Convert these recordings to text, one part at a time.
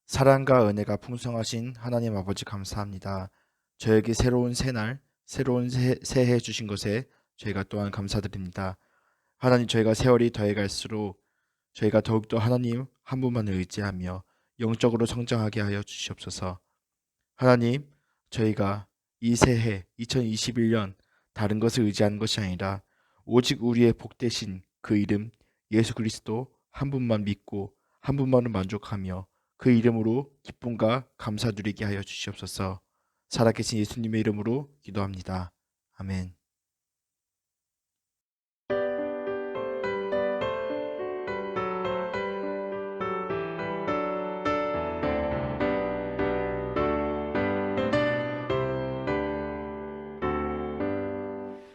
사랑과 은혜가 풍성하신 하나님 아버지 감사합니다. 저에게 새로운 새날, 새로운 새해 주신 것에 저희가 또한 감사드립니다. 하나님, 저희가 세월이 더해갈수록 저희가 더욱더 하나님 한 분만을 의지하며 영적으로 성장하게 하여 주시옵소서. 하나님, 저희가 이 새해 2021년 다른 것을 의지하는 것이 아니라 오직 우리의 복되신 그 이름 예수 그리스도 한 분만 믿고 한 분만을 만족하며 그 이름으로 기쁨과 감사 누리게 하여 주시옵소서. 살아계신 예수님의 이름으로 기도합니다. 아멘.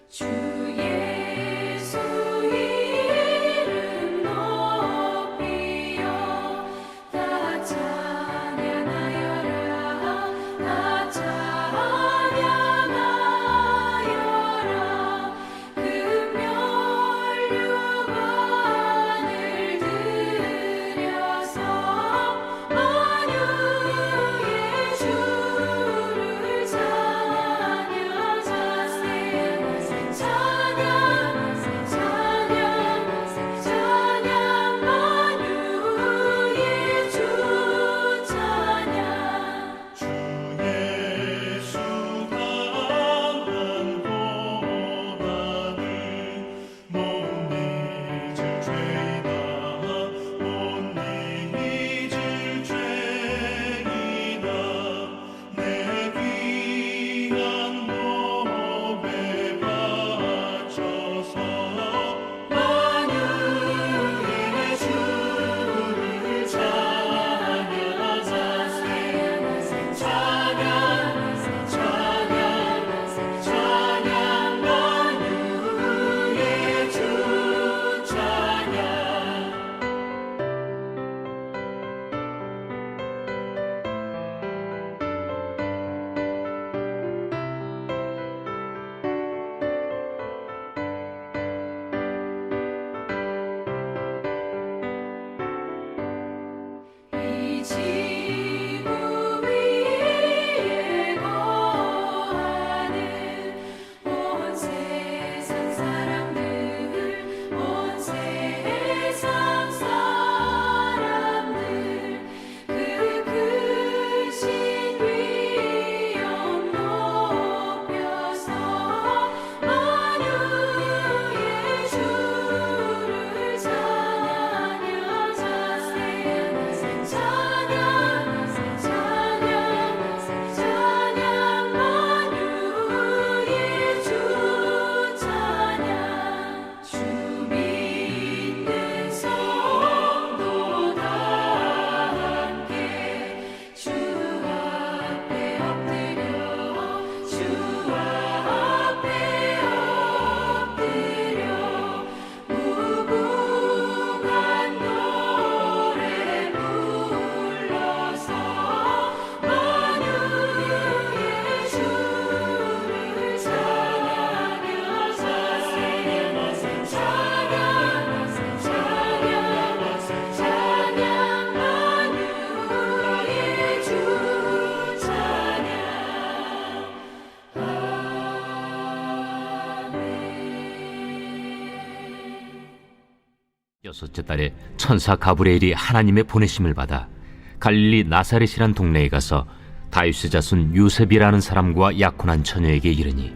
주 예수 이름 높이여 다 찬양하여라 다 찬양하여라 금멸류관을 들여서 만유의 주를 찬양 만유의 주 찬양 주 예수 강한 고난을 못 잊을 죄이나 못 잊을 죄이나 내 귀한 몸에 바쳐서 만유의 주를 찬양하세 찬양 만유의 주 찬양 이 지구 위에 거하는 온 세상 사람들 온 세상 사람들 그 크신 위엄 높여서 만유의 주를 찬양하세 찬양 만유의 주 찬양 주 믿는 성도 다 함께 주 앞에 엎드려 주 앞에 엎드려 무궁한 노래 불러서 만유의 주를 찬양하세 찬양 만유의 주 찬양 여섯째 달에 천사 가브리엘이 하나님의 보내심을 받아 갈릴리 나사렛이란 동네에 가서 다윗의 자손 요셉이라는 사람과 약혼한 처녀에게 이르니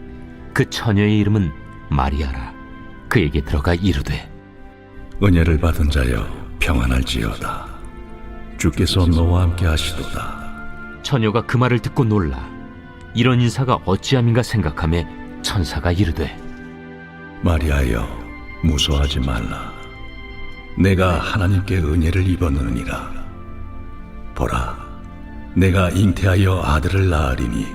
그 처녀의 이름은 마리아라. 그에게 들어가 이르되 은혜를 받은 자여 평안할지어다. 주께서 너와 함께 하시도다. 처녀가 그 말을 듣고 놀라 이런 인사가 어찌함인가 생각하며 천사가 이르되 마리아여 무서워하지 말라. 내가 하나님께 은혜를 입었느니라. 보라, 내가 잉태하여 아들을 낳으리니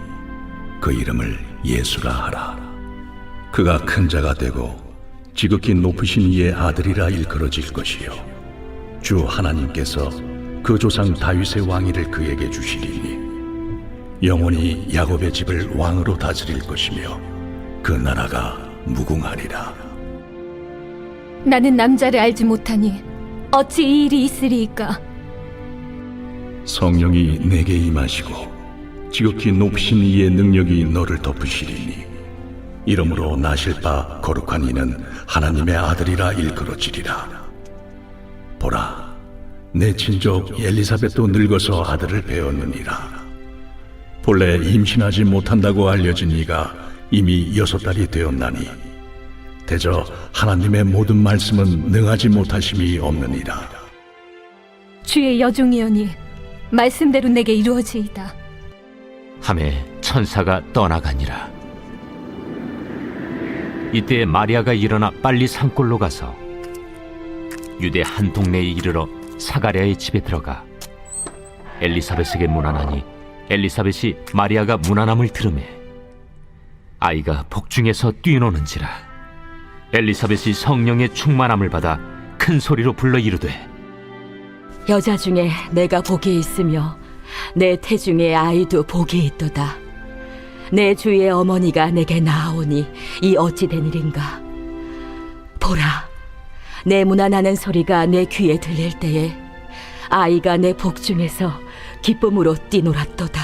그 이름을 예수라 하라. 그가 큰 자가 되고 지극히 높으신 이의 아들이라 일컬어질 것이요 주 하나님께서 그 조상 다윗의 왕위를 그에게 주시리니 영원히 야곱의 집을 왕으로 다스릴 것이며 그 나라가 무궁하리라. 나는 남자를 알지 못하니 어찌 이 일이 있으리이까? 성령이 내게 임하시고 지극히 높으신 이의 능력이 너를 덮으시리니 이러므로 나실 바 거룩한 이는 하나님의 아들이라 일컬어지리라. 보라, 내 친족 엘리사벳도 늙어서 아들을 배었느니라. 본래 임신하지 못한다고 알려진 이가 이미 6달이 되었나니 대저 하나님의 모든 말씀은 능하지 못하심이 없느니라. 주의 여종이오니 말씀대로 내게 이루어지이다. 하매 천사가 떠나가니라. 이때 마리아가 일어나 빨리 산골로 가서 유대 한 동네에 이르러 사가랴의 집에 들어가 엘리사벳에게 문안하니 엘리사벳이 마리아가 문안함을 들으매 아이가 복중에서 뛰노는지라. 엘리사벳이 성령의 충만함을 받아 큰 소리로 불러 이르되 여자 중에 내가 복이 있으며 내 태중에 아이도 복이 있도다. 내 주의 어머니가 내게 나아오니 이 어찌 된 일인가. 보라, 내 문안하는 소리가 내 귀에 들릴 때에 아이가 내 복중에서 기쁨으로 뛰놀았도다.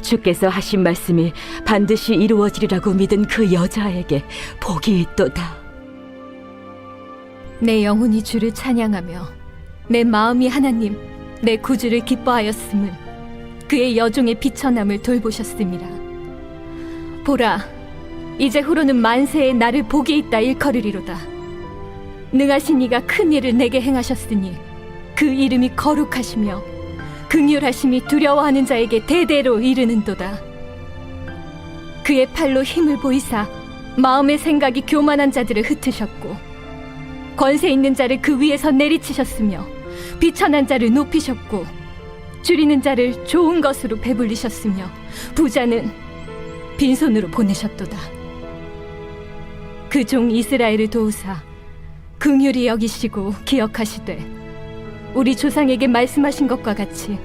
주께서 하신 말씀이 반드시 이루어지리라고 믿은 그 여자에게 복이 있도다. 내 영혼이 주를 찬양하며 내 마음이 하나님 내 구주를 기뻐하였음을 그의 여종의 비천함을 돌보셨습니다. 보라, 이제 후로는 만세에 나를 복이 있다 일컬으리로다. 능하신 이가 큰 일을 내게 행하셨으니 그 이름이 거룩하시며 긍휼하심이 두려워하는 자에게 대대로 이르는도다. 그의 팔로 힘을 보이사 마음의 생각이 교만한 자들을 흩으셨고 권세 있는 자를 그 위에서 내리치셨으며 비천한 자를 높이셨고 줄이는 자를 좋은 것으로 배불리셨으며 부자는 빈손으로 보내셨도다. 그 종 이스라엘을 도우사 긍휼히 여기시고 기억하시되 우리 조상에게 말씀하신 것과 같이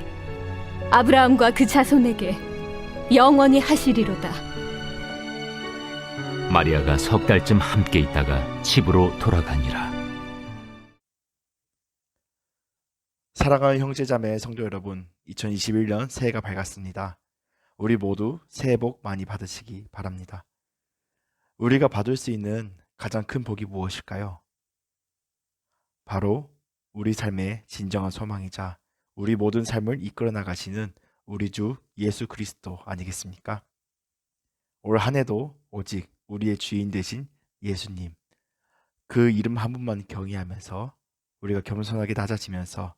아브라함과 그 자손에게 영원히 하시리로다. 마리아가 3달쯤 함께 있다가 집으로 돌아가니라. 사랑하는 형제자매 성도 여러분, 2021년 새해가 밝았습니다. 우리 모두 새해 복 많이 받으시기 바랍니다. 우리가 받을 수 있는 가장 큰 복이 무엇일까요? 바로 우리 삶의 진정한 소망이자 우리 모든 삶을 이끌어 나가시는 우리 주 예수 그리스도 아니겠습니까? 올 한 해도 오직 우리의 주인 되신 예수님, 그 이름 한 분만 경외하면서 우리가 겸손하게 낮아지면서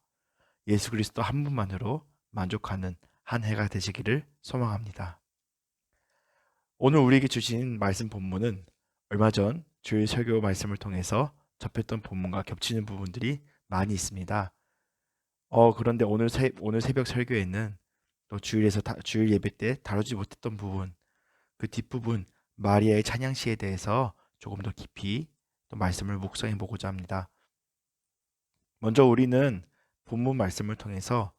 예수 그리스도 한 분만으로 만족하는 한 해가 되시기를 소망합니다. 오늘 우리에게 주신 말씀 본문은 얼마 전 주일 설교 말씀을 통해서 접했던 본문과 겹치는 부분들이 많이 있습니다. 그런데 오늘 새벽 설교에는 또 주일 예배 때 다루지 못했던 부분, 그 뒷부분 마리아의 찬양시에 대해서 조금 더 깊이 또 말씀을 묵상해 보고자 합니다. 먼저 우리는 본문 말씀을 통해서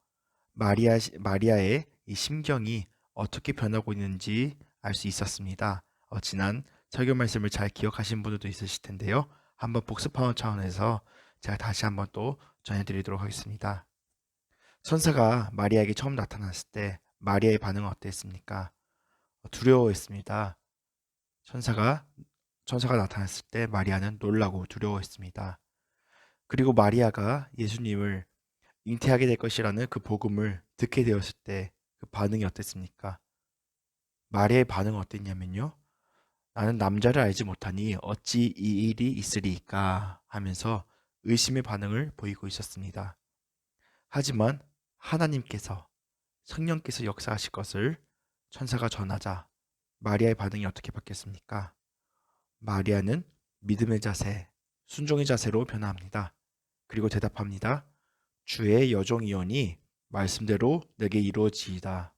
마리아의 이 심경이 어떻게 변하고 있는지 알 수 있었습니다. 지난 설교 말씀을 잘 기억하신 분들도 있으실 텐데요. 한번 복습하는 차원에서 제가 다시 한번 또 전해드리도록 하겠습니다. 천사가 마리아에게 처음 나타났을 때 마리아의 반응은 어땠습니까? 두려워했습니다. 천사가 나타났을 때 마리아는 놀라고 두려워했습니다. 그리고 마리아가 예수님을 잉태하게 될 것이라는 그 복음을 듣게 되었을 때 그 반응이 어땠습니까? 마리아의 반응은 어땠냐면요. 나는 남자를 알지 못하니 어찌 이 일이 있으리까 하면서 의심의 반응을 보이고 있었습니다. 하지만 하나님께서 성령께서 역사하실 것을 천사가 전하자 마리아의 반응이 어떻게 바뀌었습니까? 마리아는 믿음의 자세, 순종의 자세로 변화합니다. 그리고 대답합니다. 주의 여종이오니 말씀대로 내게 이루어지이다.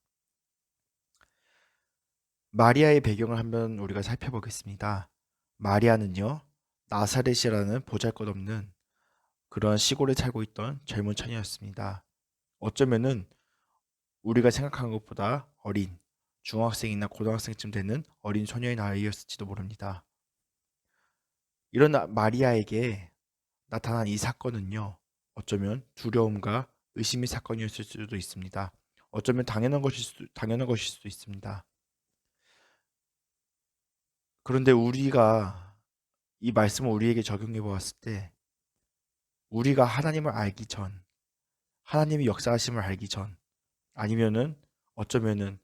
마리아의 배경을 한번 우리가 살펴보겠습니다. 마리아는요, 나사렛이라는 보잘것없는 그런 시골에 살고 있던 젊은 처녀였습니다. 어쩌면은 우리가 생각하는 것보다 어린 중학생이나 고등학생쯤 되는 어린 소녀의 나이였을지도 모릅니다. 이런 마리아에게 나타난 이 사건은요, 어쩌면 두려움과 의심의 사건이었을 수도 있습니다. 어쩌면 당연한 것일 수도 있습니다. 그런데 우리가 이 말씀을 우리에게 적용해 보았을 때 우리가 하나님을 알기 전, 하나님의 역사하심을 알기 전, 아니면은 어쩌면은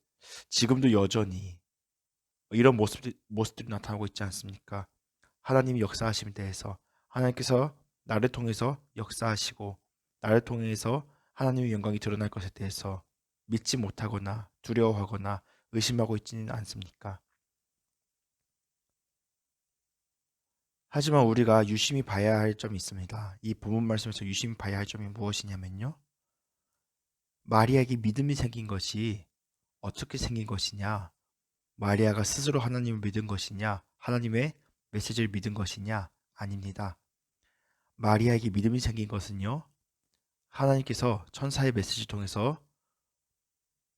지금도 여전히 이런 모습들이 나타나고 있지 않습니까? 하나님이 역사하심에 대해서 하나님께서 나를 통해서 역사하시고 나를 통해서 하나님의 영광이 드러날 것에 대해서 믿지 못하거나 두려워하거나 의심하고 있지는 않습니까? 하지만 우리가 유심히 봐야 할 점이 있습니다. 이 본문 말씀에서 유심히 봐야 할 점이 무엇이냐면요. 마리아에게 믿음이 생긴 것이 어떻게 생긴 것이냐? 마리아가 스스로 하나님을 믿은 것이냐? 하나님의 메시지를 믿은 것이냐? 아닙니다. 마리아에게 믿음이 생긴 것은요. 하나님께서 천사의 메시지를 통해서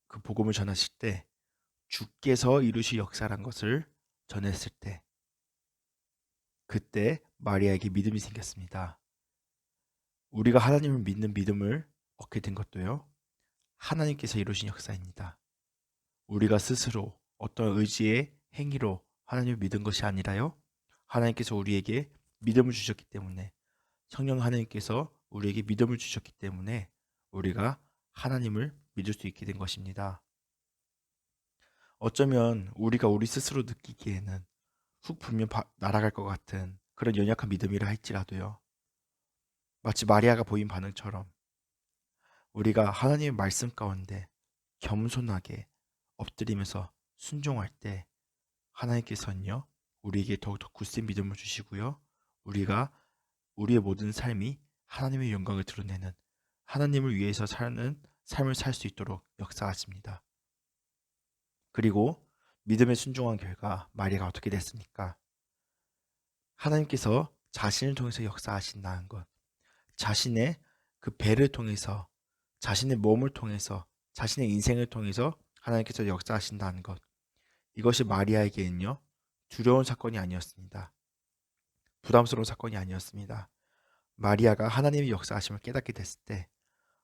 그 복음을 전하실 때 주께서 이루실 역사란 것을 전했을 때 그때 마리아에게 믿음이 생겼습니다. 우리가 하나님을 믿는 믿음을 얻게 된 것도요. 하나님께서 이루신 역사입니다. 우리가 스스로 어떤 의지의 행위로 하나님을 믿은 것이 아니라요. 하나님께서 우리에게 믿음을 주셨기 때문에 성령 하나님께서 우리에게 믿음을 주셨기 때문에 우리가 하나님을 믿을 수 있게 된 것입니다. 어쩌면 우리가 우리 스스로 느끼기에는 훅 불면 날아갈 것 같은 그런 연약한 믿음이라 할지라도요. 마치 마리아가 보인 반응처럼 우리가 하나님의 말씀 가운데 겸손하게 엎드리면서 순종할 때 하나님께서는요. 우리에게 더욱더 굳센 믿음을 주시고요. 우리가 우리의 모든 삶이 하나님의 영광을 드러내는 하나님을 위해서 사는 삶을 살 수 있도록 역사하십니다. 그리고 믿음에 순종한 결과 마리아가 어떻게 됐습니까? 하나님께서 자신을 통해서 역사하신다는 것, 자신의 그 배를 통해서, 자신의 몸을 통해서, 자신의 인생을 통해서 하나님께서 역사하신다는 것, 이것이 마리아에게는요 두려운 사건이 아니었습니다. 부담스러운 사건이 아니었습니다. 마리아가 하나님의 역사하심을 깨닫게 됐을 때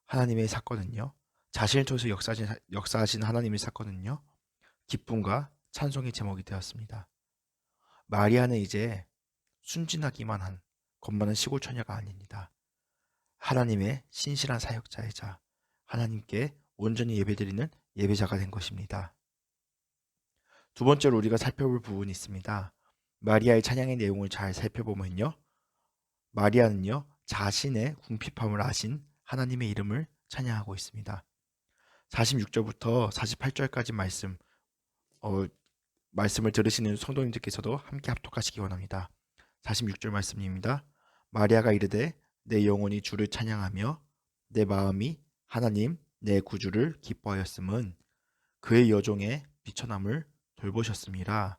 하나님의 사건은요, 자신을 통해서 역사하신 하나님의 사건은요, 기쁨과 찬송의 제목이 되었습니다. 마리아는 이제 순진하기만 한 겁많은 시골 처녀가 아닙니다. 하나님의 신실한 사역자이자 하나님께 온전히 예배드리는 예배자가 된 것입니다. 두 번째로 우리가 살펴볼 부분이 있습니다. 마리아의 찬양의 내용을 잘 살펴보면요. 마리아는요. 자신의 궁핍함을 아신 하나님의 이름을 찬양하고 있습니다. 46절부터 48절까지 말씀을 들으시는 성도님들께서도 함께 합독하시기 원합니다. 46절 말씀입니다. 마리아가 이르되 내 영혼이 주를 찬양하며 내 마음이 하나님 내 구주를 기뻐하였음은 그의 여종의 비천함을 돌보셨음이라.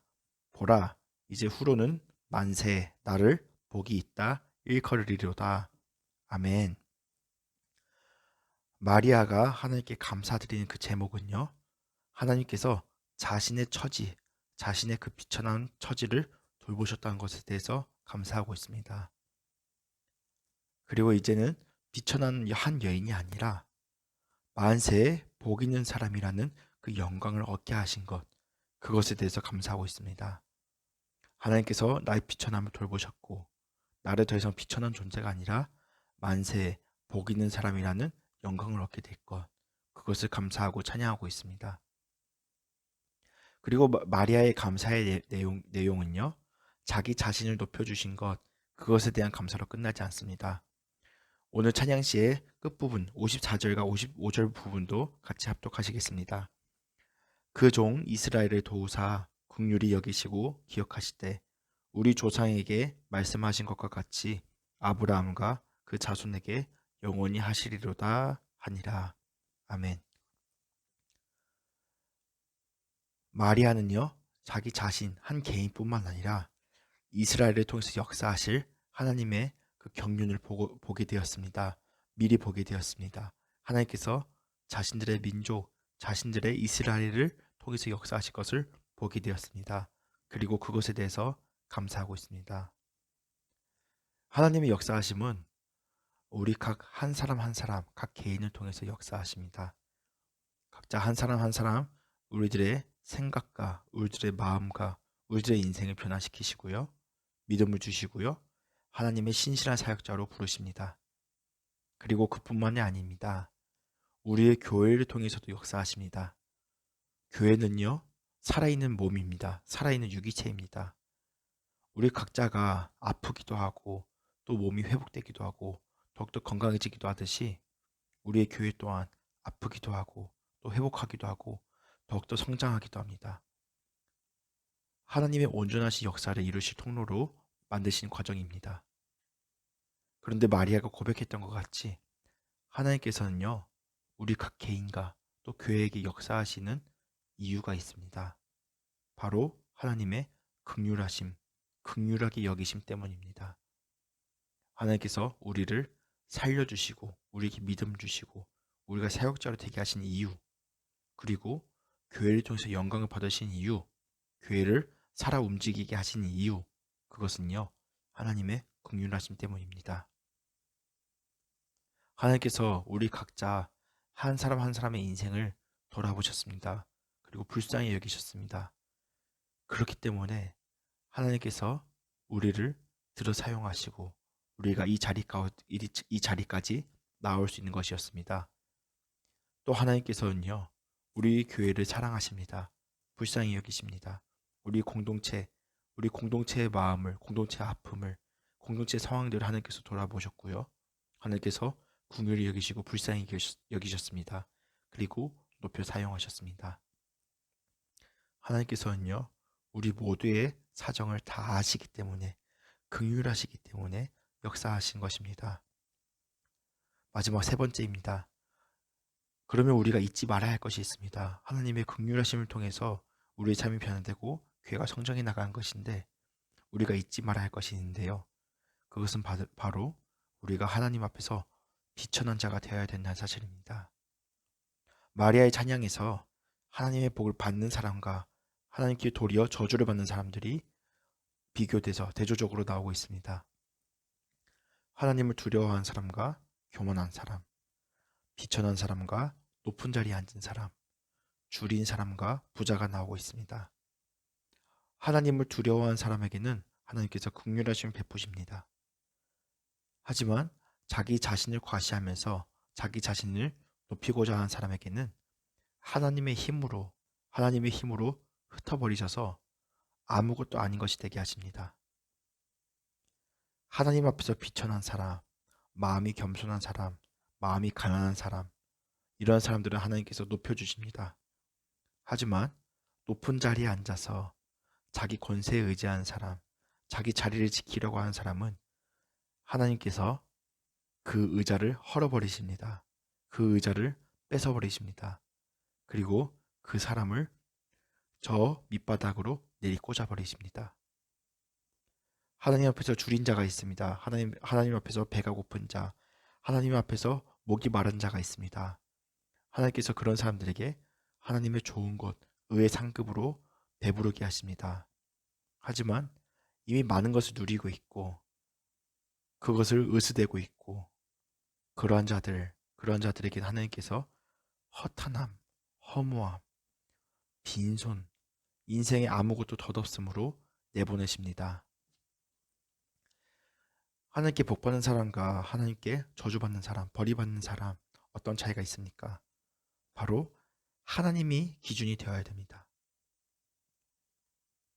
보라 이제 후로는 만세 나를 복이 있다 일컬으리로다. 아멘. 마리아가 하나님께 감사드리는 그 제목은요. 하나님께서 자신의 처지, 자신의 그 비천한 처지를 돌보셨다는 것에 대해서 감사하고 있습니다. 그리고 이제는 비천한 한 여인이 아니라 만세에 복 있는 사람이라는 그 영광을 얻게 하신 것, 그것에 대해서 감사하고 있습니다. 하나님께서 나의 비천함을 돌보셨고 나를 더 이상 비천한 존재가 아니라 만세에 복 있는 사람이라는 영광을 얻게 될 것, 그것을 감사하고 찬양하고 있습니다. 그리고 마리아의 감사의 내용은요. 자기 자신을 높여주신 것, 그것에 대한 감사로 끝나지 않습니다. 오늘 찬양 시의 끝부분 54절과 55절 부분도 같이 합독하시겠습니다. 그 종 이스라엘을 도우사 긍휼히 여기시고 기억하시되 우리 조상에게 말씀하신 것과 같이 아브라함과 그 자손에게 영원히 하시리로다 하니라. 아멘. 마리아는요, 자기 자신 한 개인뿐만 아니라 이스라엘을 통해서 역사하실 하나님의 그 경륜을 보게 되었습니다. 미리 보게 되었습니다. 하나님께서 자신들의 민족, 자신들의 이스라엘을 통해서 역사하실 것을 보게 되었습니다. 그리고 그것에 대해서 감사하고 있습니다. 하나님의 역사하심은 우리 각 한 사람 한 사람, 각 개인을 통해서 역사하십니다. 각자 한 사람 한 사람 우리들의 생각과 우리들의 마음과 우리들의 인생을 변화시키시고요. 믿음을 주시고요. 하나님의 신실한 사역자로 부르십니다. 그리고 그뿐만이 아닙니다. 우리의 교회를 통해서도 역사하십니다. 교회는요, 살아있는 몸입니다. 살아있는 유기체입니다. 우리 각자가 아프기도 하고 또 몸이 회복되기도 하고 더욱더 건강해지기도 하듯이 우리의 교회 또한 아프기도 하고 또 회복하기도 하고 더욱더 성장하기도 합니다. 하나님의 온전하신 역사를 이루실 통로로 만드신 과정입니다. 그런데 마리아가 고백했던 것 같이 하나님께서는요, 우리 각 개인과 또 교회에게 역사하시는 이유가 있습니다. 바로 하나님의 긍휼하심, 긍휼하게 여기심 때문입니다. 하나님께서 우리를 살려주시고 우리에게 믿음 주시고 우리가 사역자로 되게 하신 이유, 그리고 교회를 통해서 영광을 받으신 이유, 교회를 살아 움직이게 하신 이유, 그것은요, 하나님의 긍휼하심 때문입니다. 하나님께서 우리 각자 한 사람 한 사람의 인생을 돌아보셨습니다. 그리고 불쌍히 여기셨습니다. 그렇기 때문에 하나님께서 우리를 들어 사용하시고 우리가 이 자리까지 나올 수 있는 것이었습니다. 또 하나님께서는요, 우리 교회를 사랑하십니다. 불쌍히 여기십니다. 우리 공동체의 마음을, 공동체의 아픔을, 공동체의 상황들을 하나님께서 돌아보셨고요. 하나님께서 긍휼히 여기시고 불쌍히 여기셨습니다. 그리고 높여 사용하셨습니다. 하나님께서는요, 우리 모두의 사정을 다 아시기 때문에, 긍휼하시기 때문에 역사하신 것입니다. 마지막 세 번째입니다. 그러면 우리가 잊지 말아야 할 것이 있습니다. 하나님의 긍휼하심을 통해서 우리의 삶이 변화되고 교회가 성장해 나가는 것인데, 우리가 잊지 말아야 할 것이 있는데요. 그것은 바로 우리가 하나님 앞에서 비천한 자가 되어야 된다는 사실입니다. 마리아의 찬양에서 하나님의 복을 받는 사람과 하나님께 도리어 저주를 받는 사람들이 비교돼서 대조적으로 나오고 있습니다. 하나님을 두려워하는 사람과 교만한 사람, 비천한 사람과 높은 자리에 앉은 사람, 줄인 사람과 부자가 나오고 있습니다. 하나님을 두려워하는 사람에게는 하나님께서 긍휼하심을 베푸십니다. 하지만 자기 자신을 과시하면서 자기 자신을 높이고자 하는 사람에게는 하나님의 힘으로 흩어버리셔서 아무것도 아닌 것이 되게 하십니다. 하나님 앞에서 비천한 사람, 마음이 겸손한 사람, 마음이 가난한 사람, 이런 사람들은 하나님께서 높여주십니다. 하지만 높은 자리에 앉아서 자기 권세에 의지하는 사람, 자기 자리를 지키려고 하는 사람은 하나님께서 그 의자를 헐어버리십니다. 그 의자를 뺏어버리십니다. 그리고 그 사람을 저 밑바닥으로 내리 꽂아버리십니다. 하나님 앞에서 줄인 자가 있습니다. 하나님 앞에서 배가 고픈 자, 하나님 앞에서 목이 마른 자가 있습니다. 하나님께서 그런 사람들에게 하나님의 좋은 것, 의의 상급으로 배부르게 하십니다. 하지만 이미 많은 것을 누리고 있고 그것을 의스대고 있고 그러한 자들에게 하나님께서 허탄함, 허무함, 빈손, 인생에 아무것도 덧없음으로 내보내십니다. 하나님께 복받는 사람과 하나님께 저주받는 사람, 벌이받는 사람, 어떤 차이가 있습니까? 바로 하나님이 기준이 되어야 됩니다.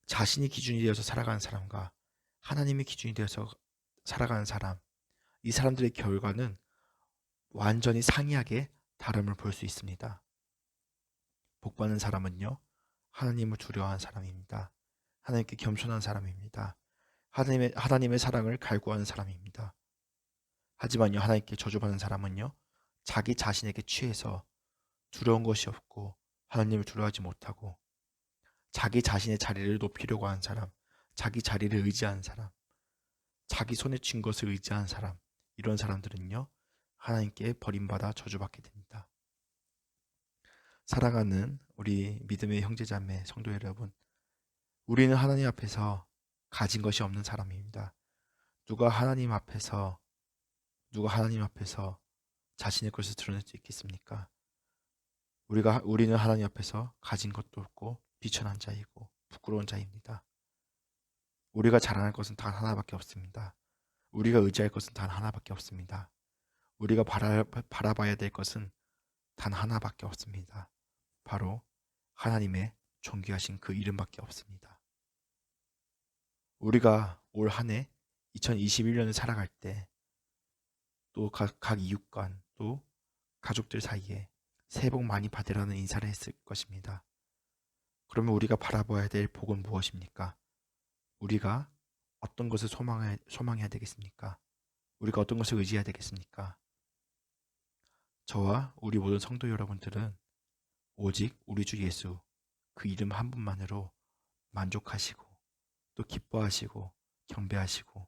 자신이 기준이 되어서 살아가는 사람과 하나님이 기준이 되어서 살아가는 사람, 이 사람들의 결과는 완전히 상이하게 다름을 볼 수 있습니다. 복받는 사람은요, 하나님을 두려워하는 사람입니다. 하나님께 겸손한 사람입니다. 하나님의 사랑을 갈구하는 사람입니다. 하지만요, 하나님께 저주받는 사람은요, 자기 자신에게 취해서 두려운 것이 없고 하나님을 두려워하지 못하고 자기 자신의 자리를 높이려고 하는 사람, 자기 자리를 의지하는 사람, 자기 손에 쥔 것을 의지하는 사람, 이런 사람들은요, 하나님께 버림받아 저주받게 됩니다. 사랑하는 우리 믿음의 형제자매 성도 여러분, 우리는 하나님 앞에서 가진 것이 없는 사람입니다. 누가 하나님 앞에서 누가 하나님 앞에서 자신의 것을 드러낼 수 있겠습니까? 우리는 하나님 앞에서 가진 것도 없고 비천한 자이고 부끄러운 자입니다. 우리가 자랑할 것은 단 하나밖에 없습니다. 우리가 의지할 것은 단 하나밖에 없습니다. 우리가 바라봐야 될 것은 단 하나밖에 없습니다. 바로 하나님의 존귀하신 그 이름밖에 없습니다. 우리가 올 한 해 2021년을 살아갈 때 또 각 이웃 간 또 가족들 사이에 새해 복 많이 받으라는 인사를 했을 것입니다. 그러면 우리가 바라봐야 될 복은 무엇입니까? 우리가 어떤 것을 소망해야 되겠습니까? 우리가 어떤 것을 의지해야 되겠습니까? 저와 우리 모든 성도 여러분들은 오직 우리 주 예수 그 이름 한 분만으로 만족하시고 또 기뻐하시고 경배하시고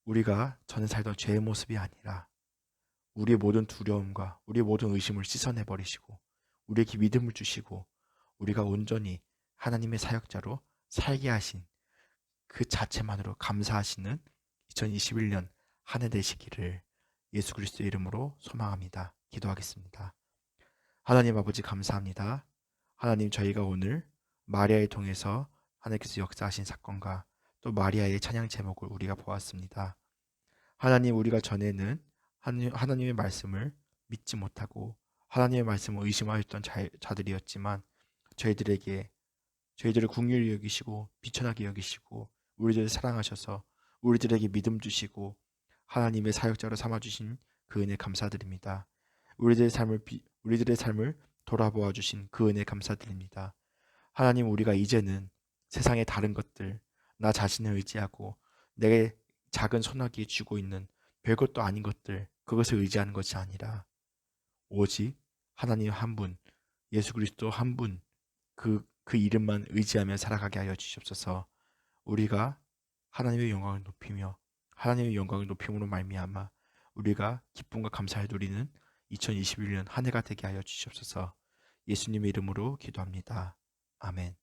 우리가 전에 살던 죄의 모습이 아니라 우리의 모든 두려움과 우리의 모든 의심을 씻어내버리시고 우리에게 믿음을 주시고 우리가 온전히 하나님의 사역자로 살게 하신 그 자체만으로 감사하시는 2021년 한 해 되시기를 예수 그리스도의 이름으로 소망합니다. 기도하겠습니다. 하나님 아버지 감사합니다. 하나님 저희가 오늘 마리아를 통해서 하나님께서 역사하신 사건과 또 마리아의 찬양 제목을 우리가 보았습니다. 하나님 우리가 전에는 하나님의 말씀을 믿지 못하고 하나님의 말씀을 의심하였던 자들이었지만 저희들을 긍휼히 여기시고 비천하게 여기시고 우리들을 사랑하셔서 우리들에게 믿음 주시고 하나님의 사역자로 삼아주신 그 은혜 감사드립니다. 우리들의 삶을 돌아보아 주신 그 은혜 감사드립니다. 하나님 우리가 이제는 세상의 다른 것들 나 자신을 의지하고 내 작은 소나기에 쥐고 있는 별것도 아닌 것들 그것을 의지하는 것이 아니라 오직 하나님 한 분 예수 그리스도 한 분 그 이름만 의지하며 살아가게 하여 주시옵소서. 우리가 하나님의 영광을 높이며 하나님의 영광을 높임으로 말미암아 우리가 기쁨과 감사를 누리는 2021년 한 해가 되게 하여 주시옵소서. 예수님의 이름으로 기도합니다. 아멘.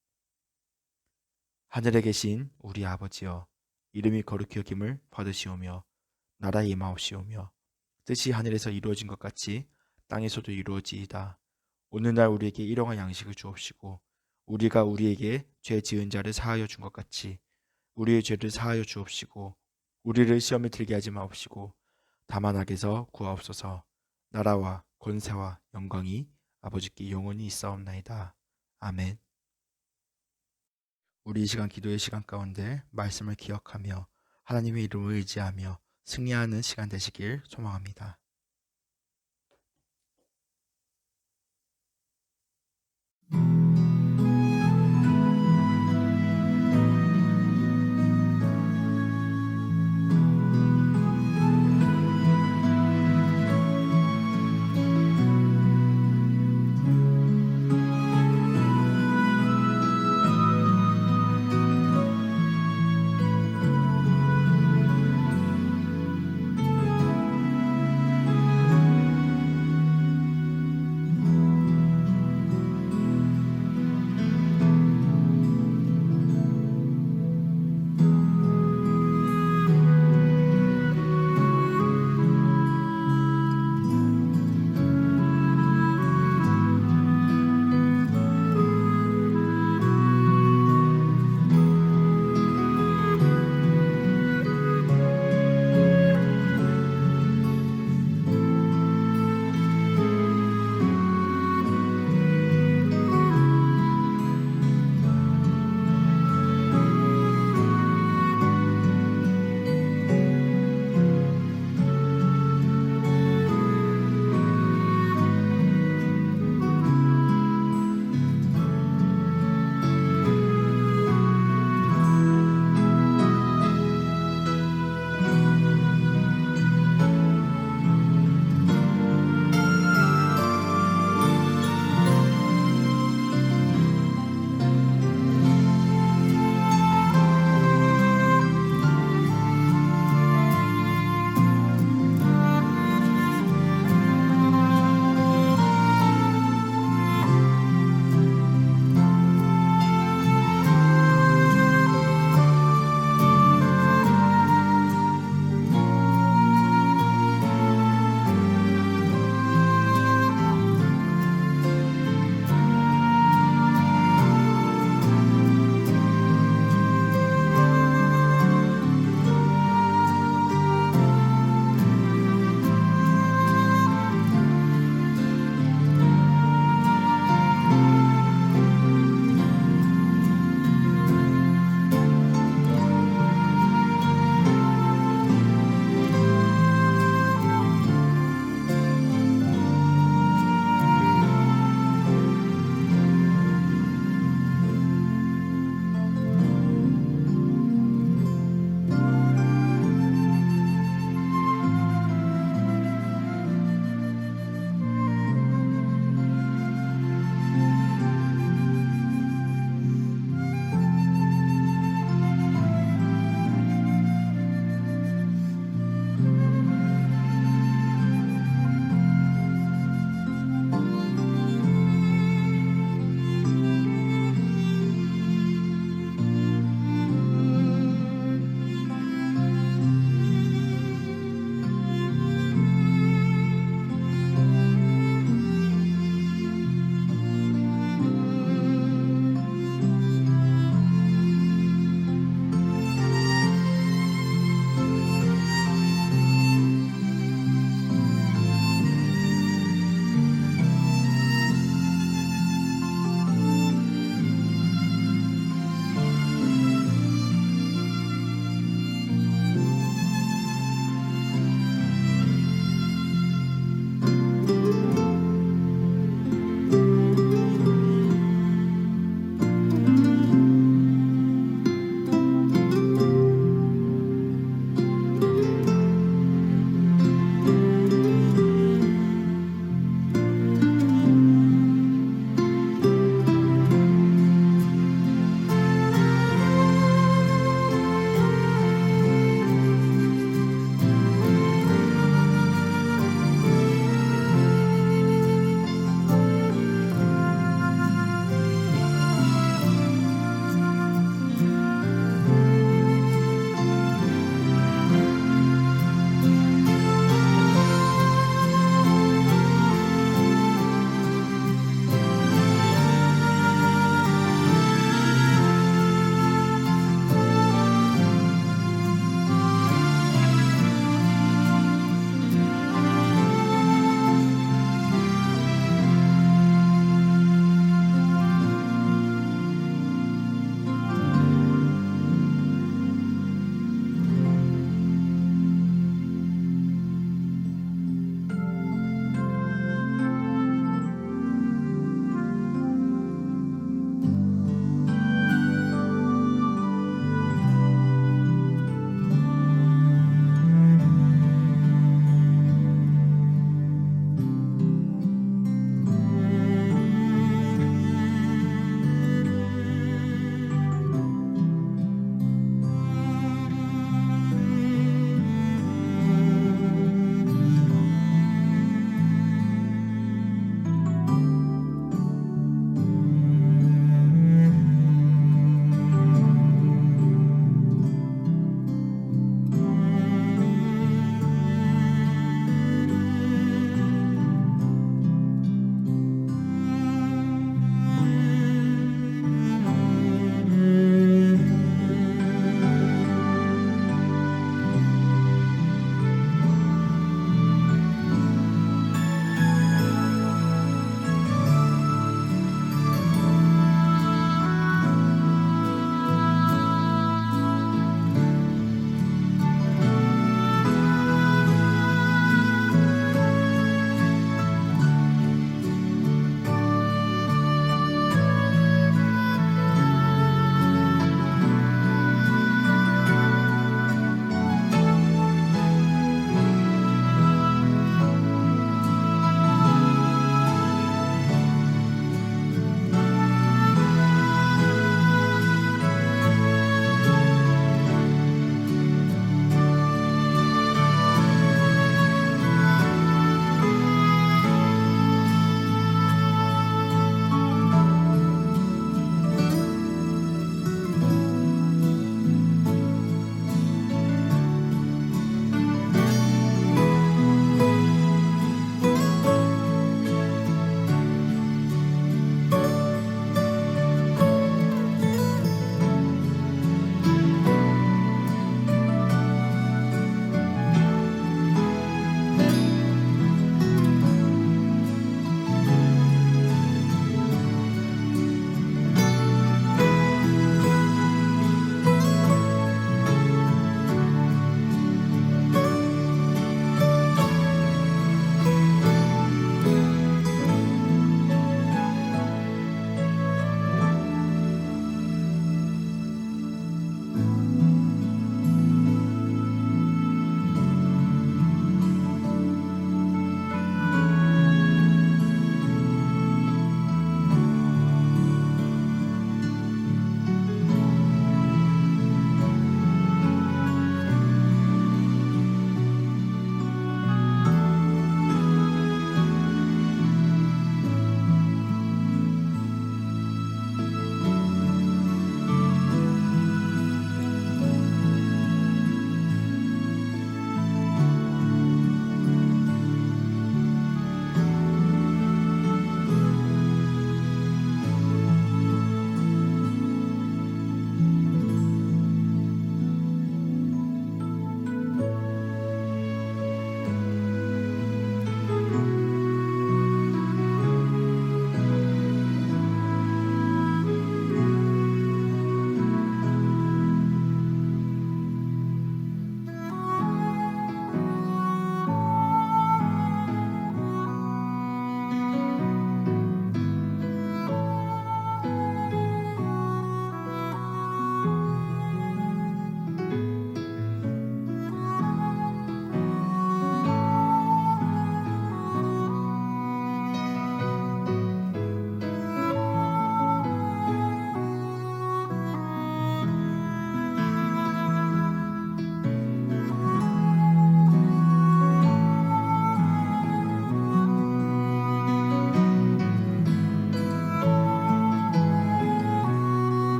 하늘에 계신 우리 아버지여 이름이 거룩히 여김을 받으시오며 나라의 임하옵시오며 뜻이 하늘에서 이루어진 것 같이 땅에서도 이루어지이다. 오늘날 우리에게 일용할 양식을 주옵시고 우리가 우리에게 죄 지은 자를 사하여 준 것 같이 우리의 죄를 사하여 주옵시고 우리를 시험에 들게 하지 마옵시고 다만 악에서 구하옵소서. 나라와 권세와 영광이 아버지께 영원히 있사옵나이다. 아멘. 우리 이 시간 기도의 시간 가운데 말씀을 기억하며 하나님의 이름을 의지하며 승리하는 시간 되시길 소망합니다.